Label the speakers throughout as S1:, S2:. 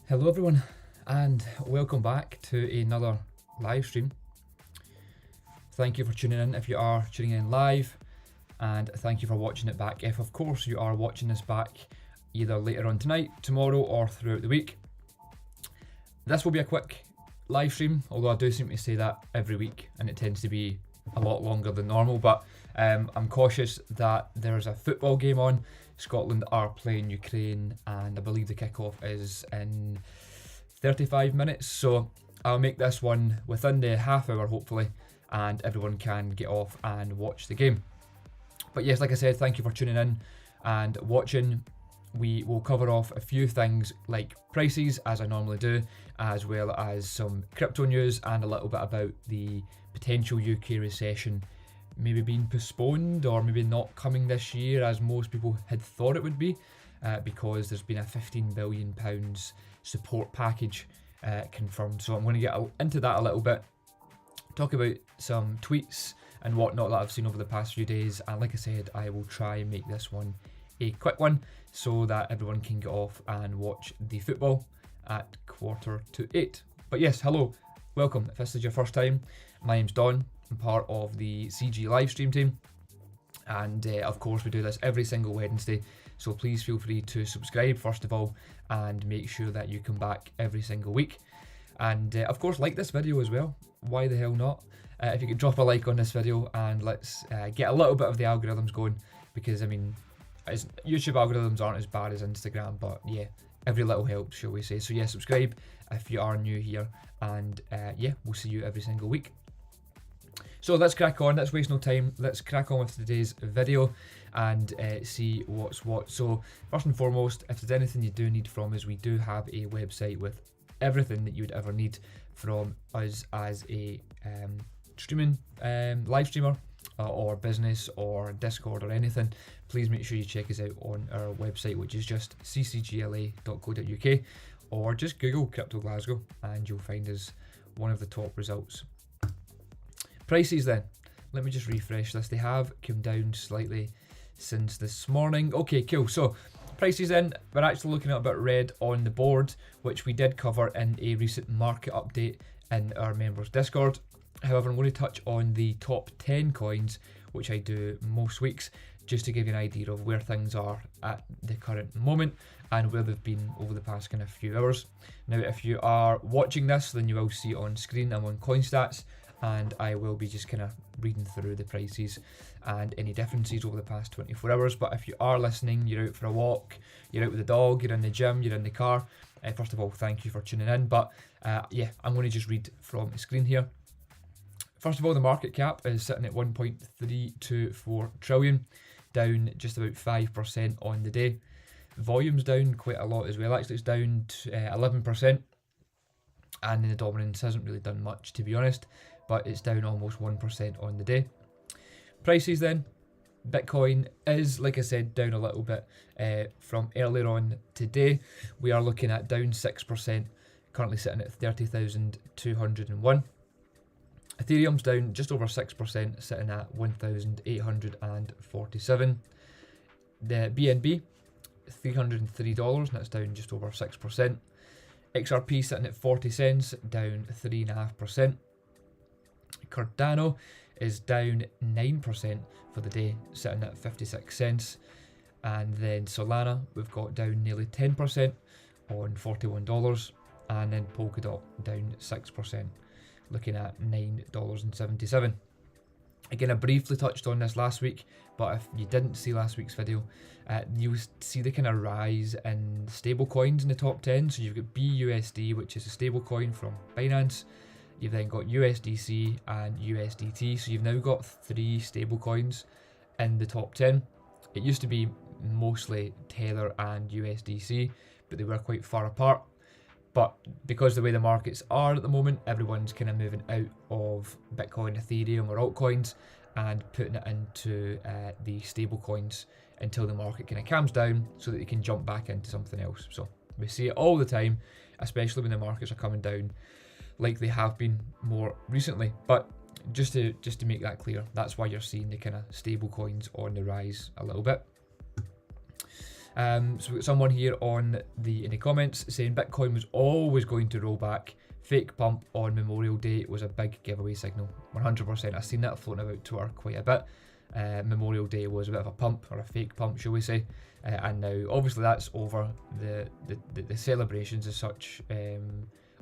S1: Hello everyone, and welcome back to another live stream. Thank you for tuning in if you are tuning in live, and thank you for watching it back if of course you are watching this back either later on tonight, tomorrow, or throughout the week. This will be a quick live stream, although I do seem to say that every week and it tends to be a lot longer than normal, but I'm cautious that there's a football game on. Scotland are playing Ukraine, and I believe the kickoff is in 35 minutes, so I'll make this one within the half hour hopefully, and everyone can get off and watch the game. But yes, like I said, thank you for tuning in and watching. We will cover off a few things like prices, as I normally do, as well as some crypto news and a little bit about the potential UK recession maybe being postponed or maybe not coming this year as most people had thought it would be, because there's been a £15 billion support package confirmed. So I'm going to get into that a little bit, talk about some tweets and whatnot that I've seen over the past few days, and like I said, I will try and make this one a quick one so that everyone can get off and watch the football at 7:45. But yes, hello, welcome. If this is your first time, my name's Don. I'm part of the CG live stream team, and of course we do this every single Wednesday, so please feel free to subscribe first of all and make sure that you come back every single week, and of course like this video as well. Why the hell not? If you could drop a like on this video, and let's get a little bit of the algorithms going, because I mean, YouTube algorithms aren't as bad as Instagram, but yeah, every little helps, shall we say. So yeah, subscribe if you are new here, and yeah, we'll see you every single week. So let's crack on, let's waste no time, let's crack on with today's video and see what's what. So first and foremost, if there's anything you do need from us, we do have a website with everything that you would ever need from us as a streaming live streamer, or business or Discord or anything. Please make sure you check us out on our website, which is just ccgla.co.uk, or just Google Crypto Glasgow and you'll find us one of the top results. Prices then, let me just refresh this. They have come down slightly since this morning. Okay, cool. So prices then, we're actually looking at a bit red on the board, which we did cover in a recent market update in our members Discord. However, I'm going to touch on the top 10 coins, which I do most weeks, just to give you an idea of where things are at the current moment and where they've been over the past kind of few hours. Now, if you are watching this, then you will see on screen I'm on CoinStats, and I will be just kind of reading through the prices and any differences over the past 24 hours. But if you are listening, you're out for a walk, you're out with the dog, you're in the gym, you're in the car, first of all, thank you for tuning in. But yeah, I'm going to just read from the screen here. First of all, the market cap is sitting at 1.324 trillion, down just about 5% on the day. Volume's down quite a lot as well. Actually, it's down to 11%, and then the dominance hasn't really done much, to be honest, but it's down almost 1% on the day. Prices then, Bitcoin is, like I said, down a little bit from earlier on today. We are looking at down 6%, currently sitting at 30,201. Ethereum's down just over 6%, sitting at 1,847. The BNB, $303, and that's down just over 6%. XRP sitting at 40 cents, down 3.5%. Cardano is down 9% for the day, sitting at 56 cents. And then Solana, we've got down nearly 10% on $41. And then Polkadot down 6%, looking at $9.77. Again, I briefly touched on this last week, but if you didn't see last week's video, you'll see the kind of rise in stable coins in the top 10. So you've got BUSD, which is a stable coin from Binance. You've then got USDC and USDT. So you've now got 3 stable coins in the top 10. It used to be mostly Tether and USDC, but they were quite far apart. But because the way the markets are at the moment, everyone's kind of moving out of Bitcoin, Ethereum or altcoins and putting it into the stable coins until the market kind of calms down so that they can jump back into something else. So we see it all the time, especially when the markets are coming down like they have been more recently. But just to make that clear, that's why you're seeing the kind of stable coins on the rise a little bit. So we've got someone here in the comments saying Bitcoin was always going to roll back. Fake pump on Memorial Day was a big giveaway signal. 100%. I've seen that floating about Twitter quite a bit. Memorial Day was a bit of a pump, or a fake pump, shall we say. And now, obviously, that's over the celebrations as such.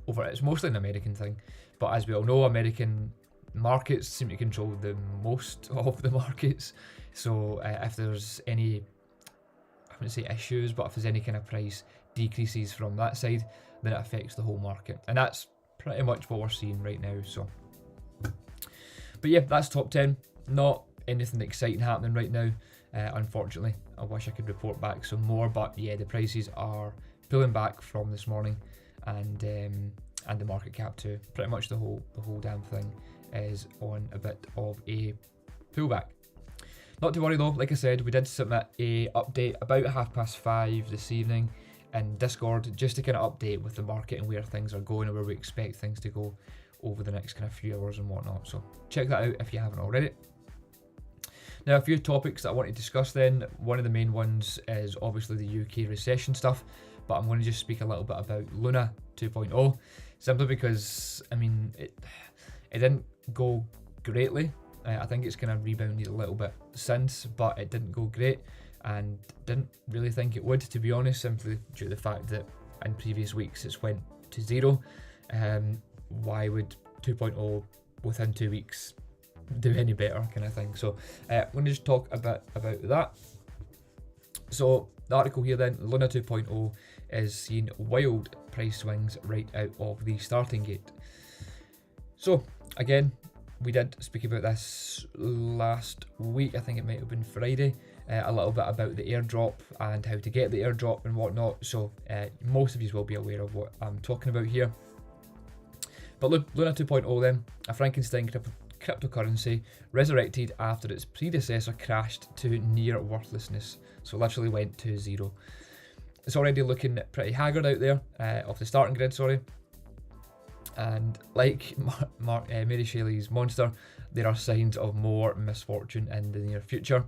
S1: Over it's mostly an American thing. But as we all know, American markets seem to control the most of the markets. So if there's any, I wouldn't say issues, but if there's any kind of price decreases from that side, then it affects the whole market. And that's pretty much what we're seeing right now. So, but yeah, that's top 10. Not anything exciting happening right now, unfortunately. I wish I could report back some more, but yeah, the prices are pulling back from this morning, and the market cap too. Pretty much the whole damn thing is on a bit of a pullback. Not to worry though, like I said, we did submit a update about 5:30 this evening in Discord, just to kind of update with the market and where things are going and where we expect things to go over the next kind of few hours and whatnot. So check that out if you haven't already. Now, a few topics that I want to discuss then. One of the main ones is obviously the UK recession stuff, but I'm going to just speak a little bit about Luna 2.0, simply because, I mean, it didn't go greatly. I think it's kind of rebounded a little bit since, but it didn't go great, and didn't really think it would, to be honest, simply due to the fact that in previous weeks it's went to zero. Why would 2.0 within 2 weeks do any better, kind of thing? So I'm going to just talk a bit about that. So the article here then, Luna 2.0 is seeing wild price swings right out of the starting gate. So again, we did speak about this last week, I think it might have been Friday, a little bit about the airdrop and how to get the airdrop and whatnot. So most of you will be aware of what I'm talking about here. But Luna 2.0 then, a Frankenstein cryptocurrency resurrected after its predecessor crashed to near worthlessness. So literally went to zero. It's already looking pretty haggard out there, off the starting grid, sorry. And like Mary Shelley's monster, there are signs of more misfortune in the near future.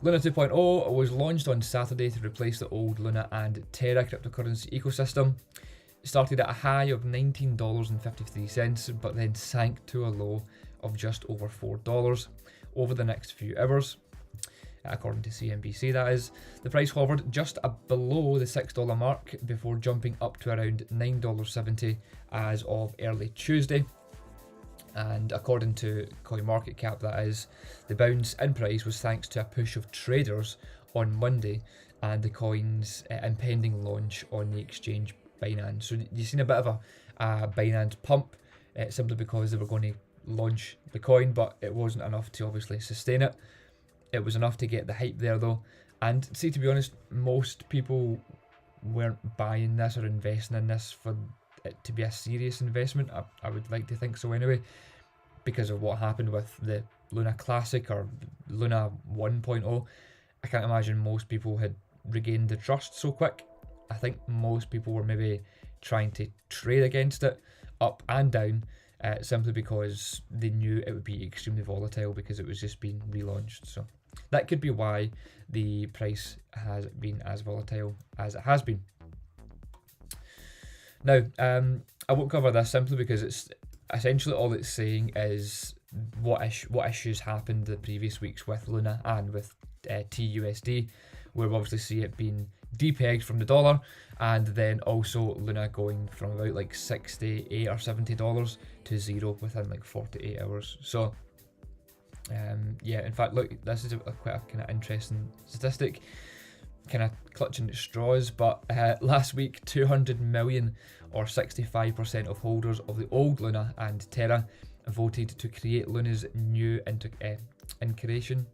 S1: Luna 2.0 was launched on Saturday to replace the old Luna and Terra cryptocurrency ecosystem. It started at a high of $19.53, but then sank to a low of just over $4 over the next few hours. According to CNBC, that is. The price hovered just below the $6 mark before jumping up to around $9.70 as of early Tuesday. And according to CoinMarketCap, that is, the bounce in price was thanks to a push of traders on Monday and the coin's impending launch on the exchange Binance. So you've seen a bit of a Binance pump, simply because they were going to launch the coin, but it wasn't enough to obviously sustain it. It was enough to get the hype there though. And see, to be honest, most people weren't buying this or investing in this for it to be a serious investment. I would like to think so anyway, because of what happened with the Luna Classic or Luna 1.0. I can't imagine most people had regained the trust so quick. I think most people were maybe trying to trade against it up and down, simply because they knew it would be extremely volatile because it was just being relaunched. So that could be why the price has been as volatile as it has been. Now, I won't cover this simply because it's essentially all it's saying is what issues happened the previous weeks with Luna and with TUSD, where we obviously see it being depegged from the dollar, and then also Luna going from about like $68 or $70 to zero within like 48 hours. So yeah, in fact, look, this is quite a kind of interesting statistic, kind of clutching at straws, but last week 200 million or 65% of holders of the old Luna and Terra voted to create Luna's new incarnation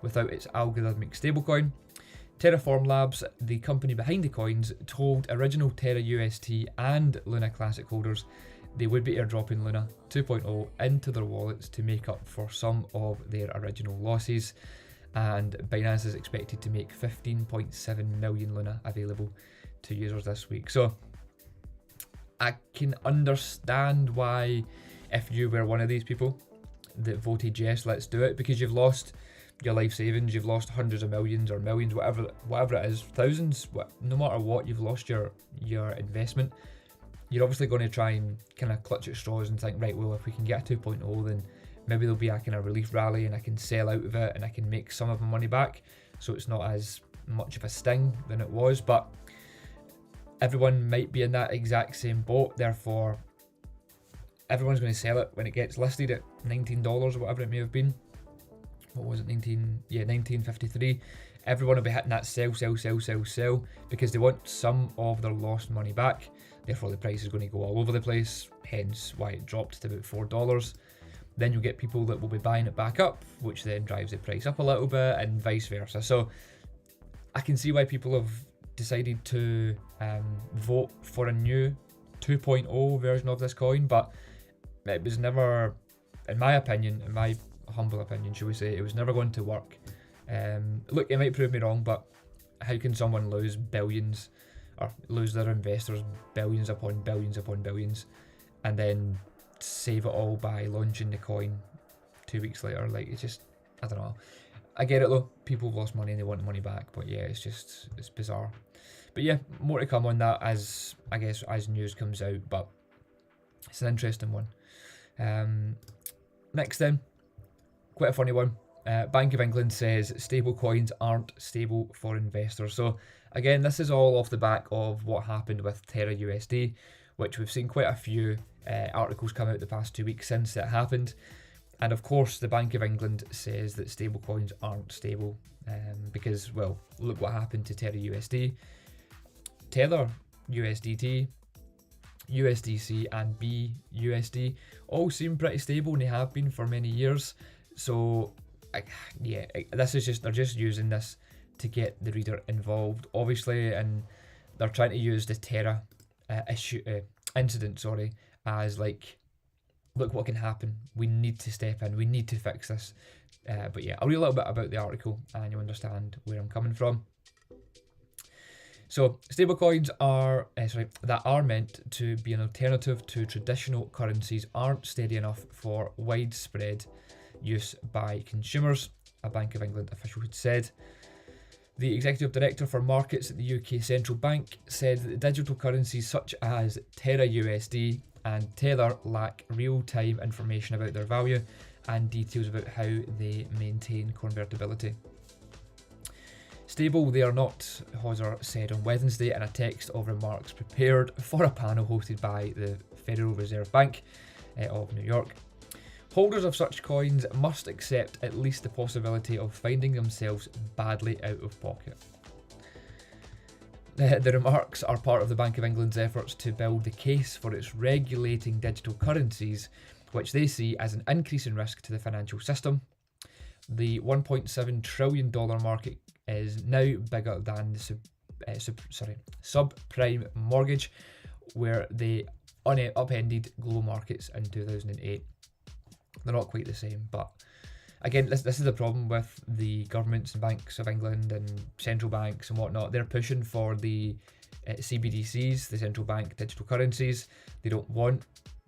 S1: without its algorithmic stablecoin. Terraform Labs, the company behind the coins, told original Terra UST and Luna Classic holders they would be airdropping Luna 2.0 into their wallets to make up for some of their original losses, and Binance is expected to make 15.7 million Luna available to users this week. So I can understand why, if you were one of these people that voted yes, let's do it, because you've lost your life savings, you've lost hundreds of millions or millions, whatever it is, thousands, no matter what, you've lost your investment. You're obviously going to try and kind of clutch at straws and think, right, well, if we can get a 2.0, then maybe there'll be a kind of relief rally and I can sell out of it and I can make some of my money back, so it's not as much of a sting than it was. But everyone might be in that exact same boat, therefore everyone's going to sell it when it gets listed at $19 or whatever it may have been. What was it, 1953. Everyone will be hitting that sell because they want some of their lost money back. Therefore the price is going to go all over the place, hence why it dropped to about $4. Then you'll get people that will be buying it back up, which then drives the price up a little bit, and vice versa. So I can see why people have decided to vote for a new 2.0 version of this coin, but it was never, in my opinion, in my humble opinion, should we say, it was never going to work. Look, it might prove me wrong, but how can someone lose billions, or lose their investors billions upon billions upon billions, and then save it all by launching the coin 2 weeks later? Like, it's just, I don't know. I get it though, people have lost money and they want the money back, but yeah, it's bizarre. But yeah, more to come on that as, I guess, as news comes out, but it's an interesting one. Next then, quite a funny one. Bank of England says stablecoins aren't stable for investors. So again, this is all off the back of what happened with Terra USD, which we've seen quite a few articles come out the past 2 weeks since it happened. And of course, the Bank of England says that stablecoins aren't stable because, well, look what happened to Terra USD. Tether USDT, USDC and BUSD all seem pretty stable, and they have been for many years. So yeah, this is just, they're just using this to get the reader involved, obviously, and they're trying to use the Terra incident, as like, look what can happen. We need to step in. We need to fix this. But yeah, I'll read a little bit about the article and you'll understand where I'm coming from. So stablecoins are that are meant to be an alternative to traditional currencies aren't steady enough for widespread use by consumers, a Bank of England official had said. The executive director for markets at the UK Central Bank said that digital currencies such as Terra USD and Tether lack real-time information about their value and details about how they maintain convertibility. Stable they are not, Hauser said on Wednesday in a text of remarks prepared for a panel hosted by the Federal Reserve Bank of New York. Holders of such coins must accept at least the possibility of finding themselves badly out of pocket. The remarks are part of the Bank of England's efforts to build the case for its regulating digital currencies, which they see as an increasing risk to the financial system. The $1.7 trillion market is now bigger than the subprime mortgage, where they upended global markets in 2008. They're not quite the same, but again, this is the problem with the governments and Banks of England and central banks and whatnot. They're pushing for the CBDCs, the central bank digital currencies. They don't want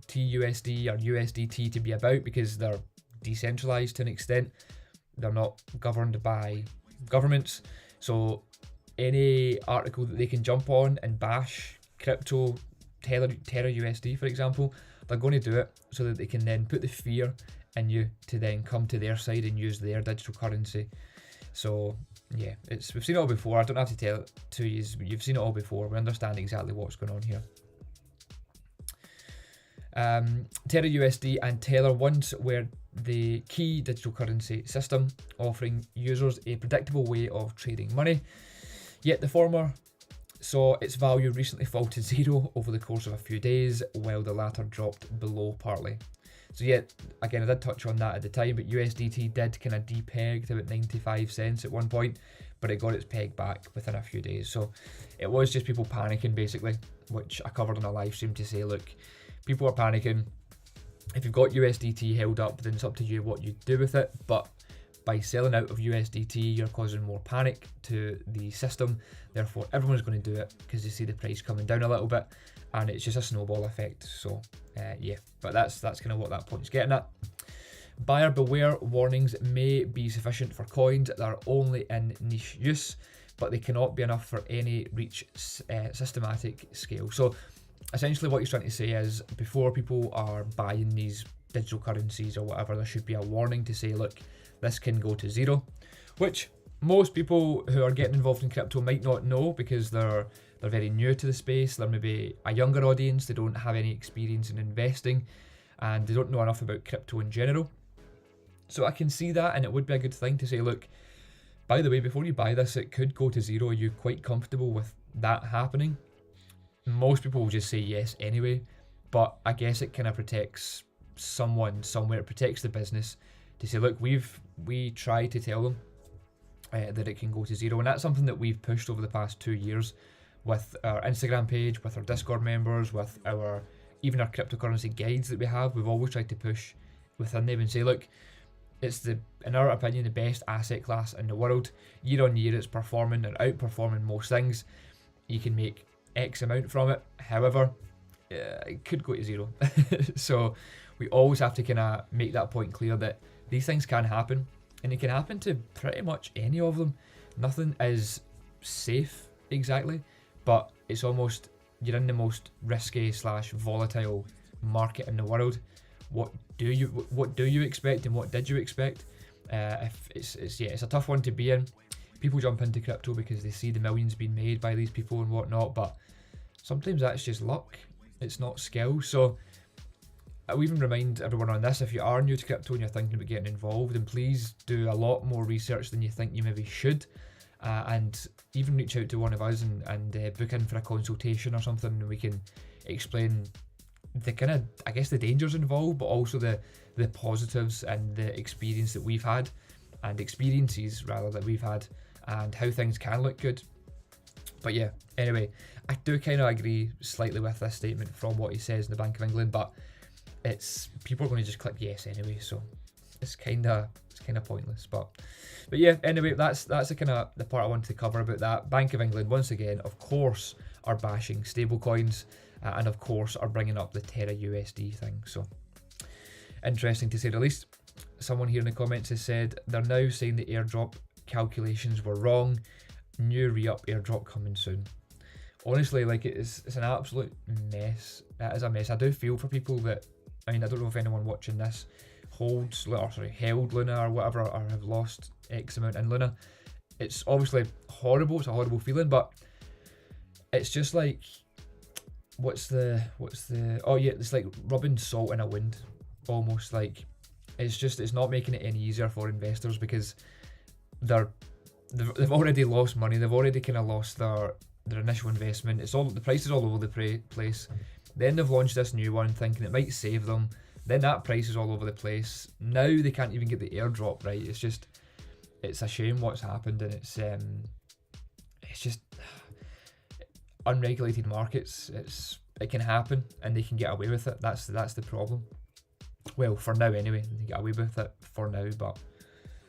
S1: TUSD or USDT to be about because they're decentralized to an extent. They're not governed by governments. So any article that they can jump on and bash crypto, Terra USD for example, they're going to do it so that they can then put the fear in you to then come to their side and use their digital currency. So yeah, we've seen it all before. I don't have to tell it to you, but you've seen it all before. We understand exactly what's going on here. Terra USD and Tether once were the key digital currency system, offering users a predictable way of trading money. Yet the former saw its value recently fall to zero over the course of a few days, while the latter dropped below partly. So yeah, again, I did touch on that at the time, but USDT did kind of depeg to about 95 cents at one point, but it got its peg back within a few days. So it was just people panicking basically, which I covered on a live stream to say, look, people are panicking. If you've got USDT held up, then it's up to you what you do with it. But by selling out of USDT, you're causing more panic to the system. Therefore, everyone's going to do it because they see the price coming down a little bit, and it's just a snowball effect. So yeah, but that's kind of what that point's getting at. Buyer beware warnings may be sufficient for coins that are only in niche use, but they cannot be enough for any reach systematic scale. So essentially what he's trying to say is, before people are buying these digital currencies or whatever, there should be a warning to say, look, this can go to zero, which most people who are getting involved in crypto might not know because they're very new to the space. They're maybe a younger audience, they don't have any experience in investing, and they don't know enough about crypto in general. So I can see that, and it would be a good thing to say, look, by the way, before you buy this, it could go to zero. Are you quite comfortable with that happening? Most people will just say yes anyway, but I guess it kind of protects someone somewhere. It protects the business to say, look, we try to tell them that it can go to zero, and that's something that we've pushed over the past 2 years with our Instagram page, with our Discord members, with even our cryptocurrency guides that we have. We've always tried to push within them and say, look, it's in our opinion, the best asset class in the world. Year on year, it's performing and outperforming most things. You can make X amount from it. However, it could go to zero. So we always have to kind of make that point clear that these things can happen, and it can happen to pretty much any of them. Nothing is safe exactly, but it's almost, you're in the most risky / volatile market in the world. What do you expect, and what did you expect? If it's a tough one to be in. People jump into crypto because they see the millions being made by these people and whatnot, but sometimes that's just luck. It's not skill. So I would even remind everyone on this, if you are new to crypto and you're thinking about getting involved, then please do a lot more research than you think you maybe should, and even reach out to one of us and book in for a consultation or something, and we can explain the kind of, I guess, the dangers involved, but also the positives and the experience that we've had, and experiences rather that we've had, and how things can look good. But yeah, anyway, I do kind of agree slightly with this statement from what he says in the Bank of England, but people are going to just click yes anyway, so it's kind of pointless. But yeah, anyway, that's the kind of the part I wanted to cover about that. Bank of England, once again, of course, are bashing stablecoins, and of course are bringing up the Terra USD thing. So interesting to say the least. Someone here in the comments has said they're now saying the airdrop calculations were wrong. New re-up airdrop coming soon. Honestly, like, it's an absolute mess. That is a mess. I do feel for people that, I mean, I don't know if anyone watching this held Luna or whatever, or have lost X amount in Luna. It's obviously horrible. It's a horrible feeling, but it's just like, what's the oh yeah, it's like rubbing salt in a wound, almost. Like, it's not making it any easier for investors, because they've already lost money. They've already kind of lost their initial investment. The price is all over the place. Then they've launched this new one thinking it might save them. Then that price is all over the place. Now they can't even get the airdrop right. It's a shame what's happened, and it's just unregulated markets. It can happen, and they can get away with it. That's the problem. Well, for now anyway, they can get away with it for now. But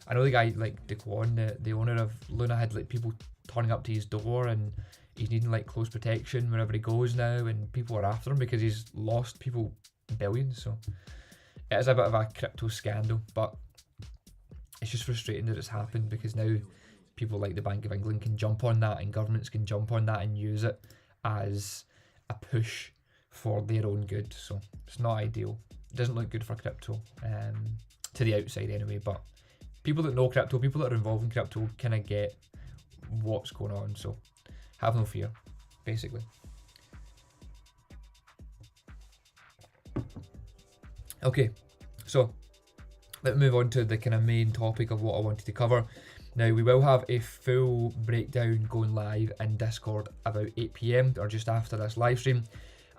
S1: I know the guy, like Daquan, the owner of Luna, had like people turning up to his door, and he's needing like close protection wherever he goes now, and people are after him because he's lost people billions. So it is a bit of a crypto scandal, but it's just frustrating that it's happened, because now people like the Bank of England can jump on that, and governments can jump on that and use it as a push for their own good. So it's not ideal. It doesn't look good for crypto, to the outside anyway, but people that know crypto, people that are involved in crypto, kind of get what's going on. So have no fear, basically. Okay, so let's move on to the kind of main topic of what I wanted to cover. Now, we will have a full breakdown going live in Discord about 8 PM or just after this live stream.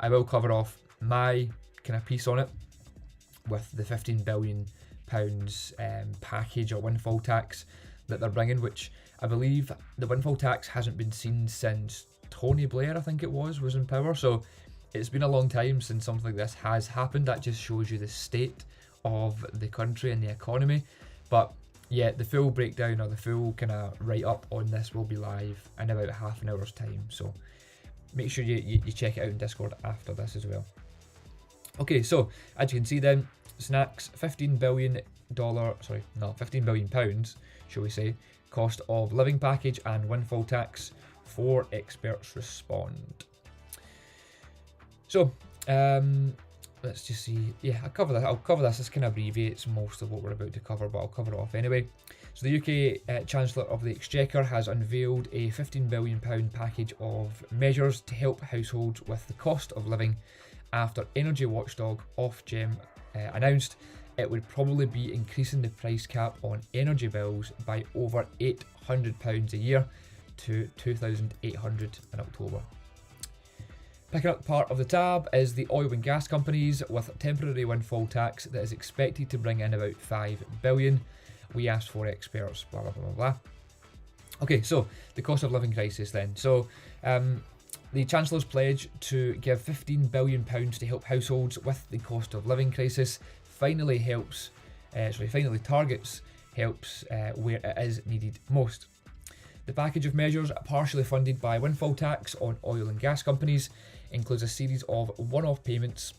S1: I will cover off my kind of piece on it with the £15 billion package or windfall tax that they're bringing, which I believe the windfall tax hasn't been seen since Tony Blair, I think it was in power. So it's been a long time since something like this has happened. That just shows you the state of the country and the economy. But yeah, the full breakdown or the full kind of write-up on this will be live in about half an hour's time. So make sure you check it out in Discord after this as well. Okay, so as you can see then, Sunak's $15 billion, £15 billion, shall we say, cost of living package and windfall tax. 4 experts respond. So, let's just see. Yeah, I'll cover this. This kind of abbreviates most of what we're about to cover, but I'll cover it off anyway. So the UK Chancellor of the Exchequer has unveiled a £15 billion package of measures to help households with the cost of living after energy watchdog Ofgem announced it would probably be increasing the price cap on energy bills by over £800 a year to £2,800 in October. Picking up part of the tab is the oil and gas companies with a temporary windfall tax that is expected to bring in about $5 billion. We asked for experts, blah, blah, blah, blah, blah. Okay, so the cost of living crisis then. So the Chancellor's pledge to give £15 billion to help households with the cost of living crisis finally targets helps where it is needed most. The package of measures, partially funded by windfall tax on oil and gas companies, includes a series of one-off payments.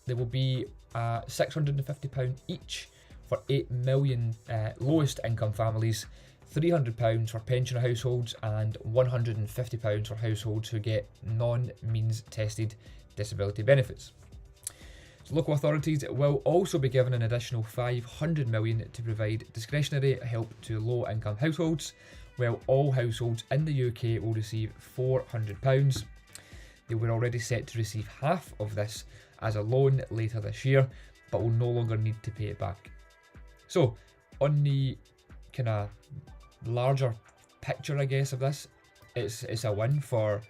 S1: There will be £650 each for 8 million lowest income families, £300 for pensioner households, and £150 for households who get non-means tested disability benefits. So local authorities will also be given an additional £500 million to provide discretionary help to low-income households, while all households in the UK will receive £400. They were already set to receive half of this as a loan later this year, but will no longer need to pay it back. So, on the kind of larger picture, I guess, of this, it's a win for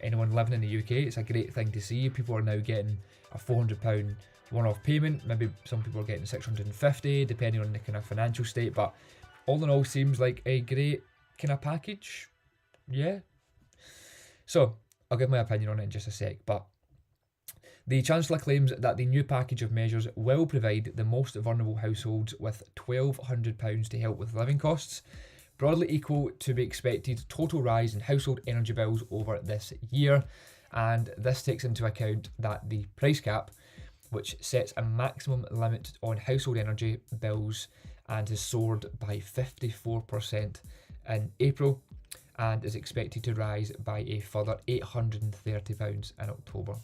S1: anyone living in the UK. It's a great thing to see. People are now getting a £400 one-off payment. Maybe some people are getting £650, depending on the kind of financial state. But all in all, seems like a great kind of package. Yeah. So I'll give my opinion on it in just a sec. But the Chancellor claims that the new package of measures will provide the most vulnerable households with £1,200 to help with living costs, broadly equal to the expected total rise in household energy bills over this year. And this takes into account that the price cap, which sets a maximum limit on household energy bills and has soared by 54% in April and is expected to rise by a further £830 in October.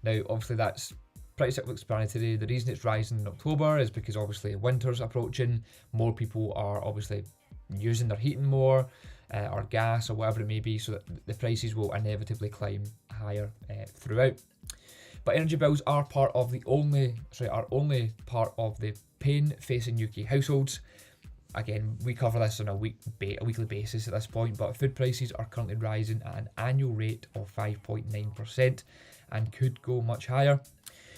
S1: Now, obviously that's pretty self-explanatory. The reason it's rising in October is because obviously winter's approaching, more people are obviously using their heating more, or gas or whatever it may be, so that the prices will inevitably climb higher throughout. But energy bills are only part of the pain facing UK households. Again, we cover this on a weekly basis at this point, but food prices are currently rising at an annual rate of 5.9% and could go much higher.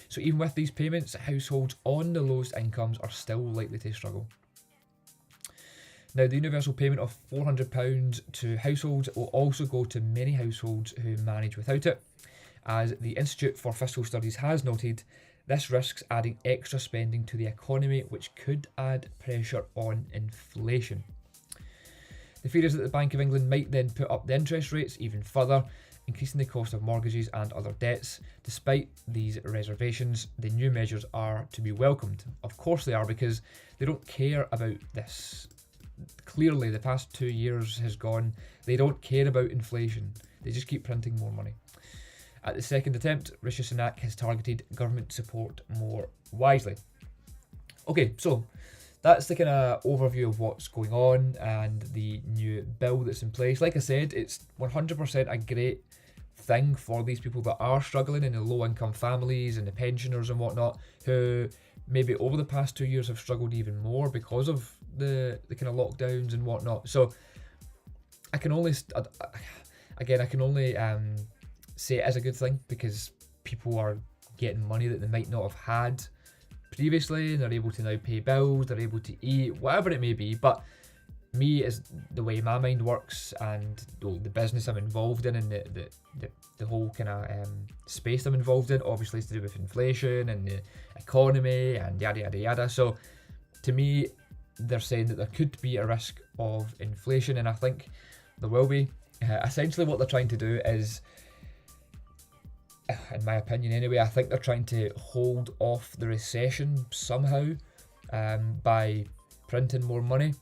S1: So even with these payments, households on the lowest incomes are still likely to struggle. Now, the universal payment of £400 to households will also go to many households who manage without it. As the Institute for Fiscal Studies has noted, this risks adding extra spending to the economy, which could add pressure on inflation. The fear is that the Bank of England might then put up the interest rates even further, increasing the cost of mortgages and other debts. Despite these reservations, the new measures are to be welcomed. Of course they are, because they don't care about this. Clearly, the past 2 years has gone. They don't care about inflation. They just keep printing more money. At the second attempt, Rishi Sunak has targeted government support more wisely. Okay, so that's the kind of overview of what's going on and the new bill that's in place. Like I said, it's 100% a great thing for these people that are struggling in the low-income families and the pensioners and whatnot, who maybe over the past 2 years have struggled even more because of the kind of lockdowns and whatnot. So I can only say it is a good thing, because people are getting money that they might not have had previously, and they're able to now pay bills, they're able to eat, whatever it may be. But me, is the way my mind works and the business I'm involved in, and the whole kind of space I'm involved in, obviously is to do with inflation and the economy and yada yada yada. So to me, they're saying that there could be a risk of inflation, and I think there will be. Essentially what they're trying to do is in my opinion anyway, I think they're trying to hold off the recession somehow by printing more money.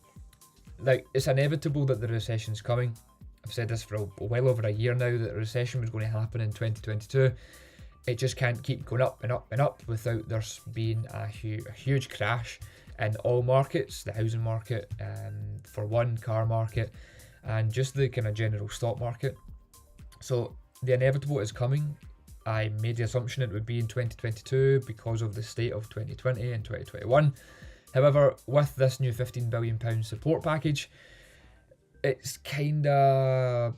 S1: Like, it's inevitable that the recession's coming. I've said this for well over a year now, that the recession was going to happen in 2022. It just can't keep going up and up and up without there being a huge crash in all markets, the housing market, for one, car market, and just the kind of general stock market. So the inevitable is coming. I made the assumption it would be in 2022 because of the state of 2020 and 2021. However, with this new £15 billion support package, it's kind of,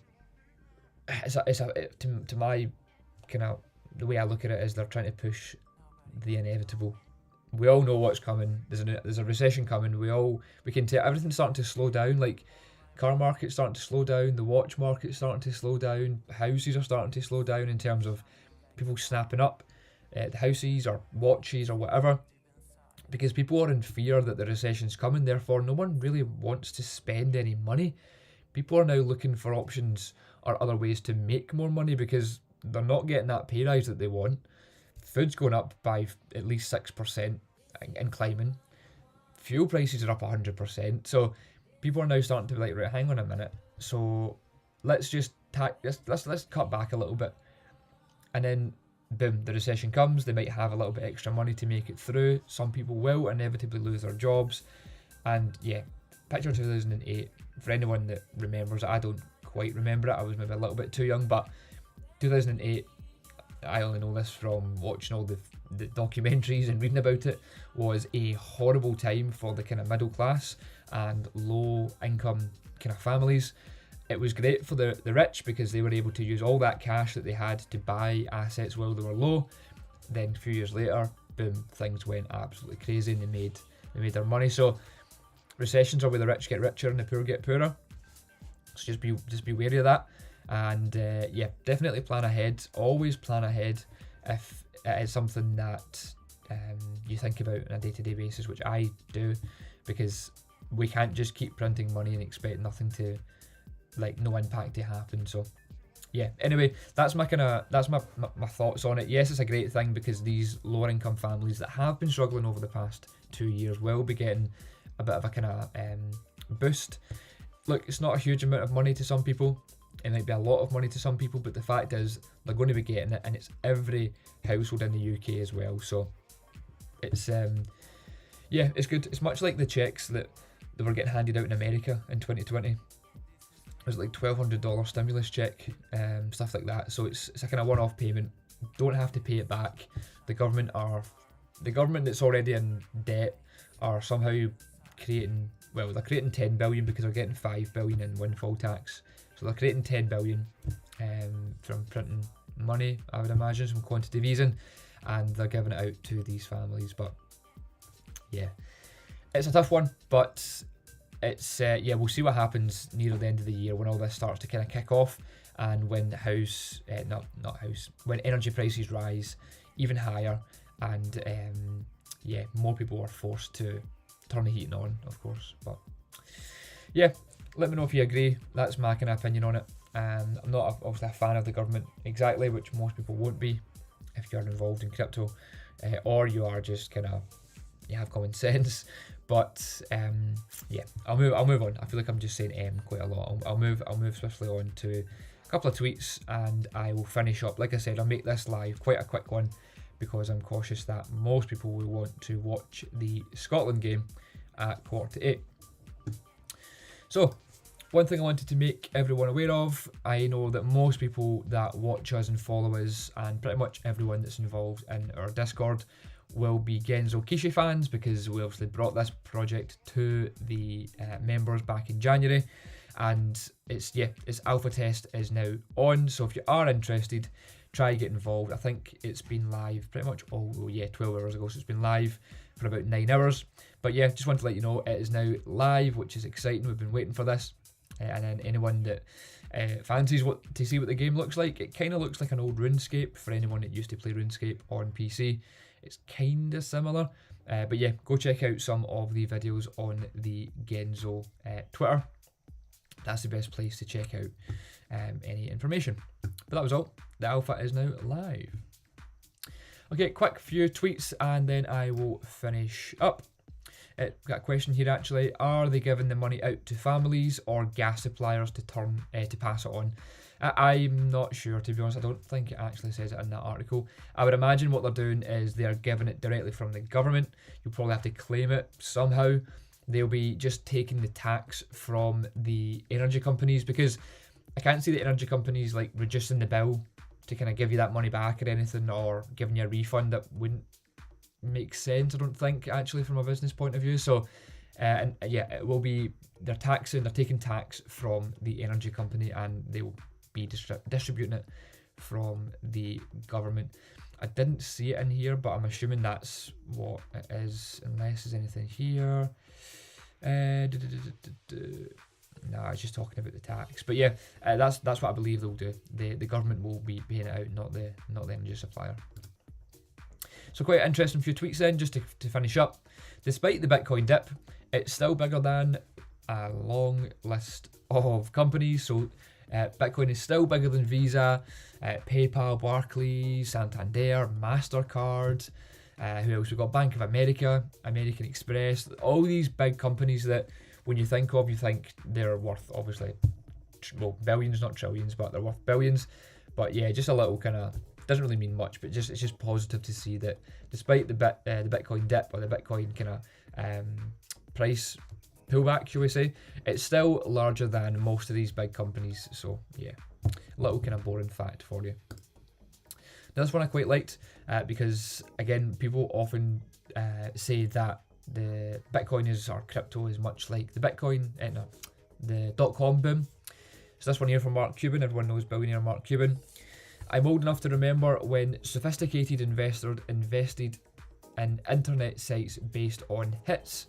S1: to my kind of, the way I look at it is they're trying to push the inevitable. We all know what's coming. There's a recession coming. We can tell everything's starting to slow down. Like, car market's starting to slow down, the watch market's starting to slow down, houses are starting to slow down in terms of people snapping up the houses or watches or whatever, because people are in fear that the recession's coming. Therefore, no one really wants to spend any money. People are now looking for options or other ways to make more money because they're not getting that pay rise that they want. Food's going up by at least 6% and climbing. Fuel prices are up 100%. So people are now starting to be like, right, hang on a minute. So let's just let's cut back a little bit. And then boom, the recession comes. They might have a little bit extra money to make it through. Some people will inevitably lose their jobs. And yeah, picture 2008. For anyone that remembers it, I don't quite remember it. I was maybe a little bit too young, but 2008, I only know this from watching all the documentaries and reading about it, was a horrible time for the kind of middle class and low income kind of families. It was great for the rich because they were able to use all that cash that they had to buy assets while they were low. Then a few years later, boom, things went absolutely crazy and they made their money. So recessions are where the rich get richer and the poor get poorer. So just be wary of that. And yeah, definitely plan ahead. Always plan ahead if it is something that you think about on a day-to-day basis, which I do, because we can't just keep printing money and expect nothing to, like, no impact to happen. So yeah, anyway, that's my thoughts on it. Yes, it's a great thing because these lower income families that have been struggling over the past 2 years will be getting a bit of a kind of boost. Look, it's not a huge amount of money to some people. It might be a lot of money to some people, but the fact is they're going to be getting it, and it's every household in the UK as well. So it's yeah, it's good. It's much like the checks that they were getting handed out in America in 2020. It was like $1,200 stimulus check, stuff like that. So it's a kind of one-off payment. Don't have to pay it back. The government that's already in debt are somehow creating 10 billion because they're getting 5 billion in windfall tax. So they're creating 10 billion from printing money, I would imagine, some quantitative easing, and they're giving it out to these families. But yeah, it's a tough one, but it's yeah, we'll see what happens near the end of the year when all this starts to kind of kick off, and when when energy prices rise even higher, and yeah, more people are forced to turn the heating on, of course. But yeah, let me know if you agree. That's my kind of opinion on it. I'm not obviously a fan of the government exactly, which most people won't be if you're involved in crypto, or you are just you have common sense. But yeah, I'll move on. I feel like I'm just saying quite a lot. I'll move swiftly on to a couple of tweets, and I will finish up. Like I said, I'll make this live quite a quick one because I'm cautious that most people will want to watch the Scotland game at 7:45. So, one thing I wanted to make everyone aware of, I know that most people that watch us and follow us, and pretty much everyone that's involved in our Discord, will be GensoKishi fans, because we obviously brought this project to the members back in January, and its alpha test is now on. So if you are interested, try get involved. I think it's been live pretty much 12 hours ago, so it's been live for about 9 hours. But yeah, just wanted to let you know it is now live, which is exciting. We've been waiting for this. And then anyone that fancies to see what the game looks like, it kind of looks like an old RuneScape for anyone that used to play RuneScape on PC. It's kind of similar. But yeah, go check out some of the videos on the Genso Twitter. that's the best place to check out any information. But that was all. The alpha is now live. Okay, quick few tweets and then I will finish up. Got a question here actually. Are they giving the money out to families or gas suppliers to pass it on? I'm not sure, to be honest. I don't think it actually says it in that article. I would imagine what they're doing is they're giving it directly from the government. You'll probably have to claim it somehow. They'll be just taking the tax from the energy companies, because I can't see the energy companies like reducing the bill to kind of give you that money back or anything, or giving you a refund. That wouldn't make sense, I don't think, actually, from a business point of view. So and yeah, it will be, they're taking tax from the energy company, and they will be distributing it from the government. I didn't see it in here, but I'm assuming that's what it is, unless there's anything here. No, I was just talking about the tax. But yeah, that's what I believe they'll do. The government will be paying it out, not the energy supplier. So quite an interesting few tweets then, just to finish up. Despite the Bitcoin dip, it's still bigger than a long list of companies. So Bitcoin is still bigger than Visa, PayPal, Barclays, Santander, MasterCard. Who else? We've got Bank of America, American Express. All these big companies that when you think of, you think they're worth, obviously, well, billions, not trillions, but they're worth billions. But yeah, just a little kind of, doesn't really mean much, but it's just positive to see that despite the Bitcoin dip, or the Bitcoin kind of price pullback, shall we say, it's still larger than most of these big companies. So yeah, a little kind of boring fact for you. Now, this one I quite liked because, again, people often say that the Bitcoin or crypto is much like the the .com boom. So this one here from Mark Cuban. Everyone knows billionaire Mark Cuban. I'm old enough to remember when sophisticated investors invested in internet sites based on hits.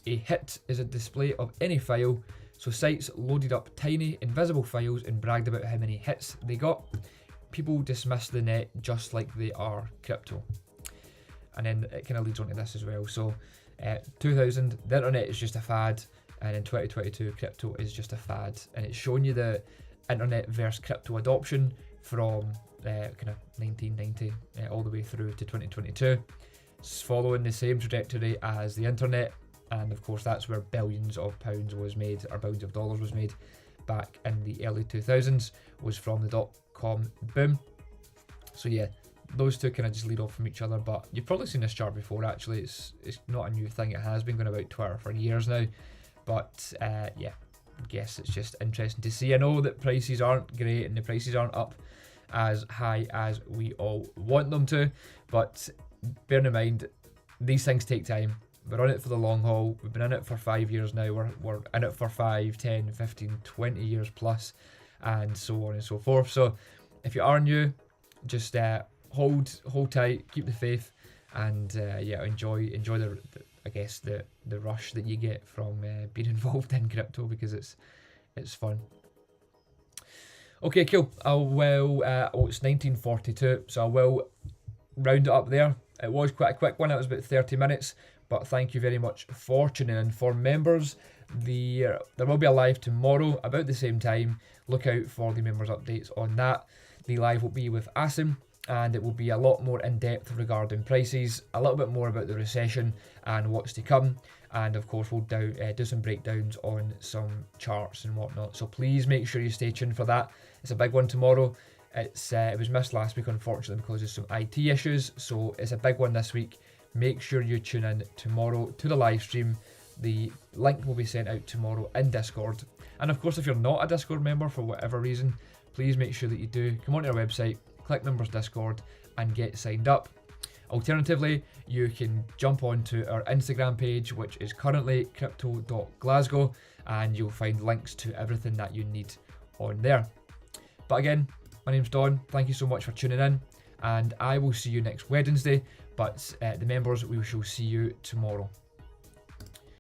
S1: A hit is a display of any file, so sites loaded up tiny invisible files and bragged about how many hits they got. People dismiss the net just like they are crypto. And then it kind of leads on to this as well. So 2000, the internet is just a fad, and in 2022 crypto is just a fad. And it's showing you the internet versus crypto adoption from kind of 1990 all the way through to 2022. It's following the same trajectory as the internet, and of course that's where billions of pounds was made, or billions of dollars was made back in the early 2000s, was from the .com boom. So yeah, those two kind of just lead off from each other, but you've probably seen this chart before actually. It's not a new thing, it has been going about Twitter for years now, but yeah, I guess it's just interesting to see. I know that prices aren't great and the prices aren't up as high as we all want them to, but bear in mind, these things take time. We're on it for the long haul. We've been in it for 5 years now. We're in it for 5, 10, 15, 20 years plus, and so on and so forth. So if you are new, just hold tight, keep the faith, and yeah, enjoy the I guess the rush that you get from being involved in crypto, because it's fun. Okay, cool. I will. It's 1942, so I will round it up there. It was quite a quick one. It was about 30 minutes, but thank you very much for tuning in. For members, there will be a live tomorrow about the same time. Look out for the members updates on that. The live will be with Asim, and it will be a lot more in depth regarding prices, a little bit more about the recession and what's to come, and of course we'll do some breakdowns on some charts and whatnot. So please make sure you stay tuned for that. It's a big one tomorrow. It was missed last week, unfortunately, because of some IT issues, so it's a big one this week. Make sure you tune in tomorrow to the live stream. The link will be sent out tomorrow in Discord, and of course if you're not a Discord member for whatever reason, please make sure that you do come onto our website, click members Discord, and get signed up. Alternatively, you can jump onto our Instagram page, which is currently crypto.glasgow, and you'll find links to everything that you need on there. But again, my name's Don. Thank you so much for tuning in, and I will see you next Wednesday, but the members, we shall see you tomorrow.